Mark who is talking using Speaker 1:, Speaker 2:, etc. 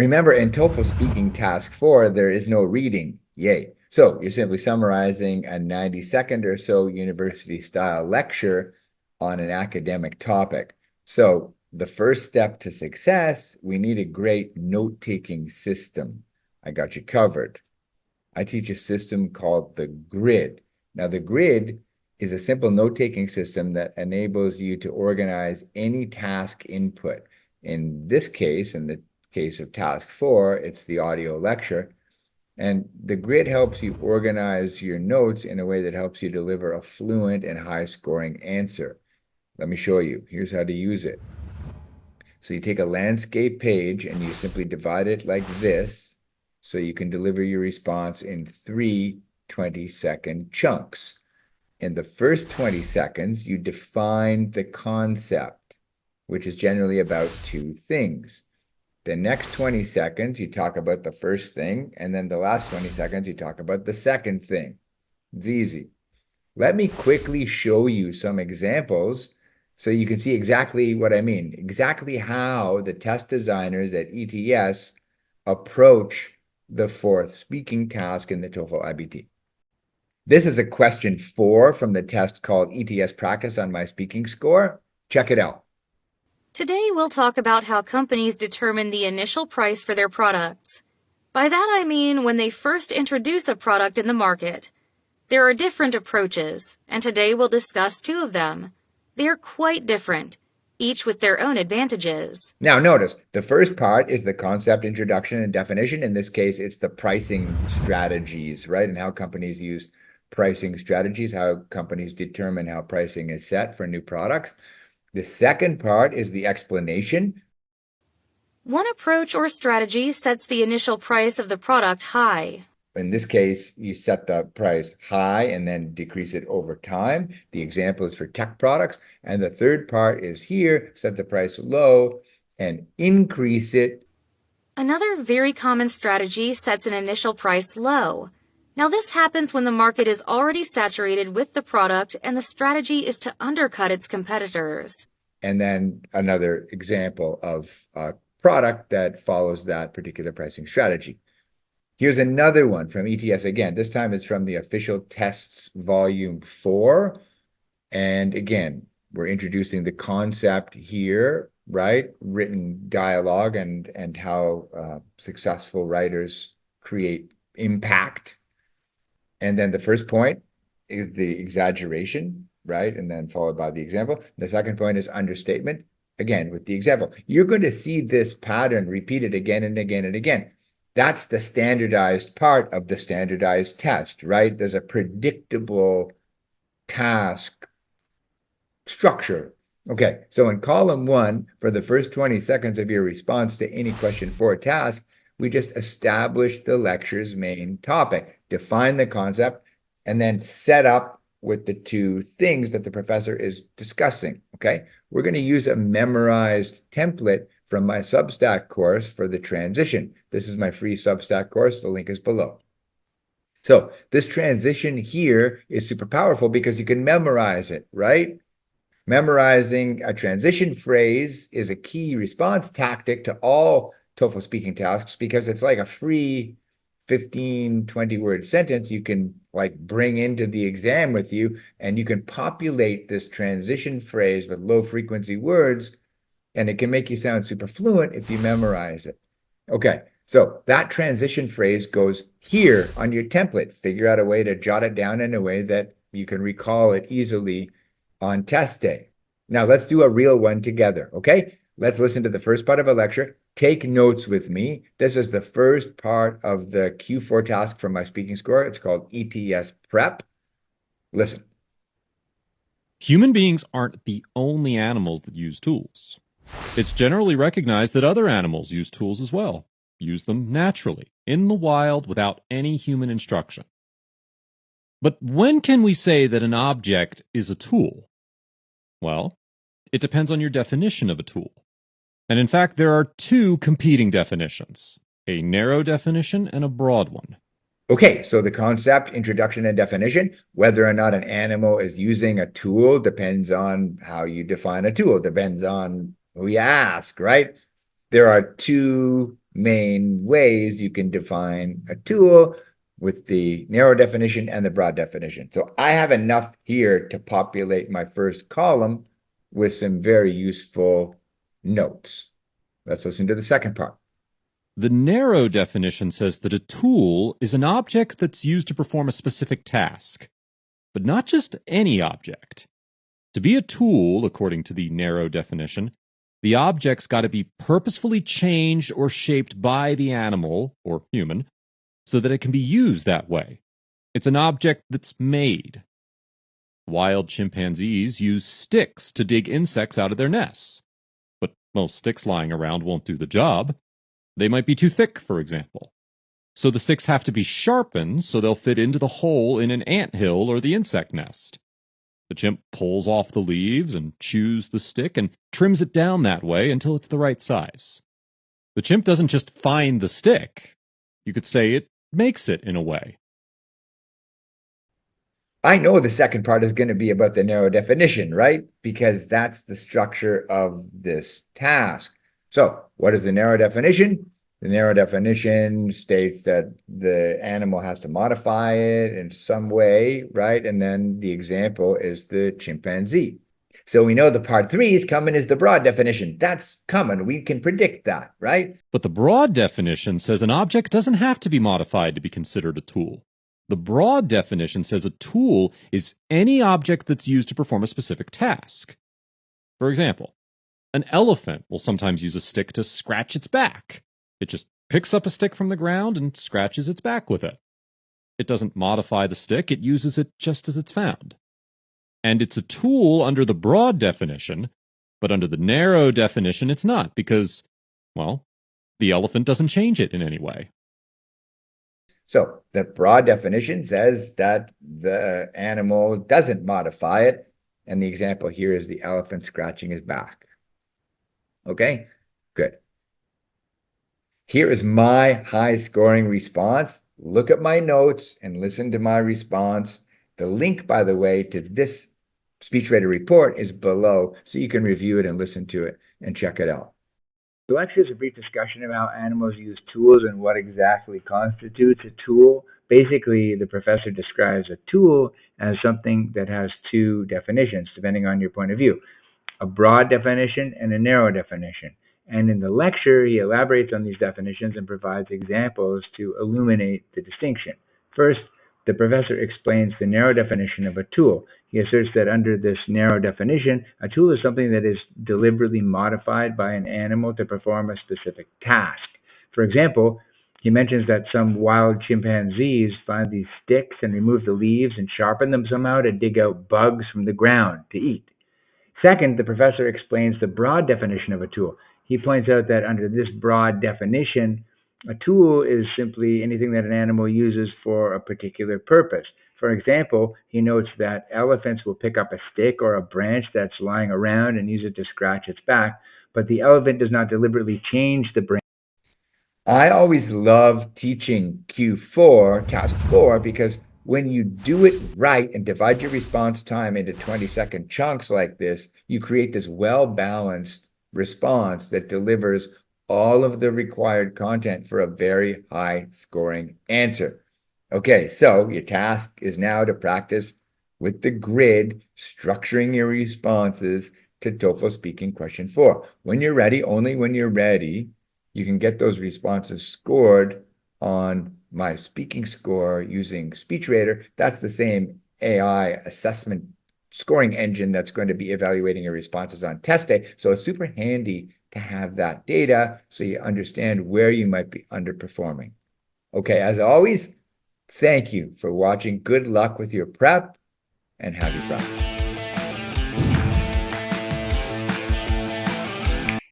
Speaker 1: Remember, in TOEFL Speaking Task 4, there is no reading. Yay. So you're simply summarizing a 90-second or so university-style lecture on an academic topic. So the first step to success, we need a great note-taking system. I got you covered. I teach a system called the grid. Now, the grid is a simple note-taking system that enables you to organize any task input. In this case, in the case of task 4, it's the audio lecture. And the grid helps you organize your notes in a way that helps you deliver a fluent and high-scoring answer. Let me show you. Here's how to use it. So you take a landscape page and you simply divide it like this, so you can deliver your response in 3 20-second chunks. In the first 20 seconds, you define the concept, which is generally about 2 things. The next 20 seconds, you talk about the first thing, and then the last 20 seconds, you talk about the second thing. It's easy. Let me quickly show you some examples so you can see exactly what I mean, exactly how the test designers at ETS approach the 4th speaking task in the TOEFL IBT. This is a question 4 from the test called ETS Practice on My Speaking Score. Check it out.
Speaker 2: Today we'll talk about how companies determine the initial price for their products. By that I mean when they first introduce a product in the market. There are different approaches, and today we'll discuss 2 of them. They are quite different, each with their own advantages.
Speaker 1: Now notice, the first part is the concept introduction and definition. In this case, it's the pricing strategies, right? And how companies use pricing strategies, how companies determine how pricing is set for new products. The second part is the explanation.
Speaker 2: One approach or strategy sets the initial price of the product high.
Speaker 1: In this case, you set the price high and then decrease it over time. The example is for tech products. And the third part is here, set the price low and increase it.
Speaker 2: Another very common strategy sets an initial price low. Now this happens when the market is already saturated with the product and the strategy is to undercut its competitors.
Speaker 1: And then another example of a product that follows that particular pricing strategy. Here's another one from ETS again. This time it's from the official tests volume 4. And again, we're introducing the concept here, right? Written dialogue and how successful writers create impact. And then the first point is the exaggeration, right? And then followed by the example. The second point is understatement, again, with the example. You're going to see this pattern repeated again and again and again. That's the standardized part of the standardized test, right? There's a predictable task structure. Okay, so in column 1, for the first 20 seconds of your response to any question 4 task, we just establish the lecture's main topic, define the concept, and then set up with the 2 things that the professor is discussing, okay? We're going to use a memorized template from my Substack course for the transition. This is my free Substack course. The link is below. So this transition here is super powerful because you can memorize it, right? Memorizing a transition phrase is a key response tactic to all TOEFL speaking tasks because it's like a free 15, 20-word sentence you can like bring into the exam with you, and you can populate this transition phrase with low-frequency words, and it can make you sound super fluent if you memorize it. Okay, so that transition phrase goes here on your template. Figure out a way to jot it down in a way that you can recall it easily on test day. Now let's do a real one together, okay? Let's listen to the first part of a lecture. Take notes with me. This is the first part of the Q4 task from my speaking score. It's called ETS Prep. Listen.
Speaker 3: Human beings aren't the only animals that use tools. It's generally recognized that other animals use tools as well, use them naturally, in the wild, without any human instruction. But when can we say that an object is a tool? Well, it depends on your definition of a tool. And in fact, there are 2 competing definitions, a narrow definition and a broad one.
Speaker 1: Okay, so the concept, introduction, and definition, whether or not an animal is using a tool depends on how you define a tool, depends on who you ask, right? There are 2 main ways you can define a tool, with the narrow definition and the broad definition. So I have enough here to populate my first column with some very useful notes. Let's listen to the second part.
Speaker 3: The narrow definition says that a tool is an object that's used to perform a specific task, but not just any object. To be a tool, according to the narrow definition, the object's got to be purposefully changed or shaped by the animal, or human, so that it can be used that way. It's an object that's made. Wild chimpanzees use sticks to dig insects out of their nests, but most sticks lying around won't do the job. They might be too thick, for example. So the sticks have to be sharpened so they'll fit into the hole in an anthill or the insect nest. The chimp pulls off the leaves and chews the stick and trims it down that way until it's the right size. The chimp doesn't just find the stick. You could say it makes it in a way.
Speaker 1: I know the second part is going to be about the narrow definition, right? Because that's the structure of this task. So what is the narrow definition? The narrow definition states that the animal has to modify it in some way, right? And then the example is the chimpanzee. So we know the part 3 is coming is the broad definition. That's coming. We can predict that, right?
Speaker 3: But the broad definition says an object doesn't have to be modified to be considered a tool. The broad definition says a tool is any object that's used to perform a specific task. For example, an elephant will sometimes use a stick to scratch its back. It just picks up a stick from the ground and scratches its back with it. It doesn't modify the stick, it uses it just as it's found. And it's a tool under the broad definition, but under the narrow definition it's not because, well, the elephant doesn't change it in any way.
Speaker 1: So the broad definition says that the animal doesn't modify it. And the example here is the elephant scratching his back. Okay, good. Here is my high scoring response. Look at my notes and listen to my response. The link, by the way, to this SpeechWriter report is below, so you can review it and listen to it and check it out. The lecture is a brief discussion of how animals use tools and what exactly constitutes a tool. Basically, the professor describes a tool as something that has two definitions, depending on your point of view, a broad definition and a narrow definition. And in the lecture, he elaborates on these definitions and provides examples to illuminate the distinction. First, the professor explains the narrow definition of a tool. He asserts that under this narrow definition, a tool is something that is deliberately modified by an animal to perform a specific task. For example, he mentions that some wild chimpanzees find these sticks and remove the leaves and sharpen them somehow to dig out bugs from the ground to eat. Second, the professor explains the broad definition of a tool. He points out that under this broad definition, a tool is simply anything that an animal uses for a particular purpose. For example, he notes that elephants will pick up a stick or a branch that's lying around and use it to scratch its back, but the elephant does not deliberately change the branch. I always love teaching Q4, task 4, because when you do it right and divide your response time into 20-second chunks like this, you create this well-balanced response that delivers all of the required content for a very high scoring answer. Okay, so your task is now to practice with the grid, structuring your responses to TOEFL Speaking Question 4. When you're ready, only when you're ready, you can get those responses scored on my speaking score using SpeechWriter. That's the same AI assessment scoring engine that's going to be evaluating your responses on test day. So it's super handy to have that data so you understand where you might be underperforming. Okay, as always, thank you for watching. Good luck with your prep and happy practice.